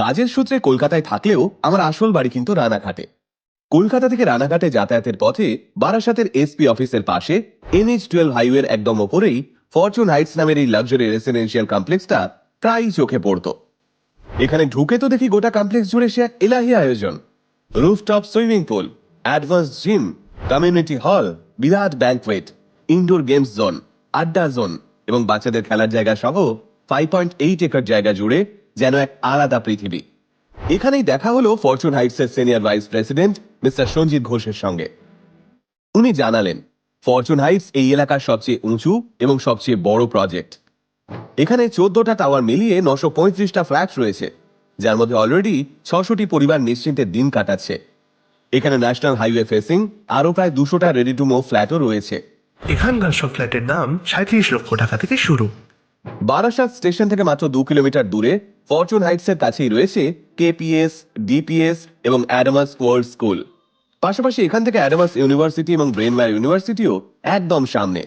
কাজের সূত্রে কলকাতায় থাকলেও আমার আসল বাড়ি কিন্তু রানাঘাটে। কলকাতা থেকে রানাঘাটে যাতায়াতের পথে বারাসাতের এসপি অফিসের পাশে NH-12 হাইওয়ের একদম ওপরেই ফরচুন হাইটস নামের এই লাক্সারি রেসিডেন্সিয়াল কমপ্লেক্সটা প্রায়ই চোখে পড়তো। এখানে ঢুকে তো দেখি গোটা কমপ্লেক্স জুড়ে সে এক এলাহি আয়োজন। Rooftop swimming pool, advance gym, community hall, বিরাট ব্যাংকোয়েট, ইনডোর গেমস জোন, আড্ডা জোন এবং বাচ্চাদের খেলার জায়গা সহ 5.8 একর জায়গা জুড়ে যেন এক আলাদা পৃথিবী। এখানেই দেখা হলো ফরচুন হাইটসের senior vice president mister Sanjit ঘোষের সঙ্গে। উনি জানালেন ফরচুন হাইটস এই এলাকার সবচেয়ে উঁচু এবং সবচেয়ে বড় প্রজেক্ট। এখানে 14টা টাওয়ার মিলিয়ে 935টা ফ্ল্যাট রয়েছে, যার মধ্যে অলরেডি 600টি পরিবার নিশ্চিন্তে দিন কাটাচ্ছে। এখানে ন্যাশনাল হাইওয়ে ফেসিং আরো প্রায় 200টা রেডি টু মুভ ফ্ল্যাটও রয়েছে। এখানকার সব ফ্ল্যাটের দাম 37 লক্ষ টাকা থেকে শুরু। বারাসাত স্টেশন থেকে মাত্র 2 কিলোমিটার দূরে ফরচুন হাইটসের কাছেই রয়েছে KPS, DPS এবং অ্যাডামাস ওয়ার্ল্ড স্কুল। পাশাপাশি এখান থেকে অ্যাডামাস ইউনিভার্সিটি এবং ব্রেনওয়্যার ইউনিভার্সিটিও একদম সামনে।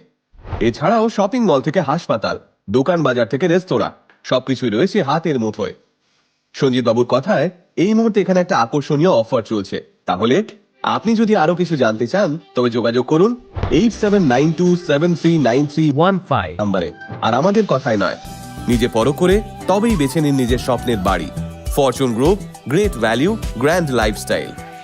এছাড়াও শপিং মল থেকে হাসপাতাল, দোকান বাজার থেকে রেস্তোরাঁ, সবকিছুই রয়েছে হাতের মুঠোয়। সঞ্জিত বাবুর কথায় এই মুহূর্তে এখানে একটা আকর্ষণীয় অফার চলছে। তাহলে আপনি যদি আরো কিছু জানতে চান তবে যোগাযোগ করুন 8792739315 নম্বরে। আর আমাদের কথাই নয়, নিজে পরখ করে তবেই বেছে নিন নিজের স্বপ্নের বাড়ি। Fortune group, great value, grand lifestyle.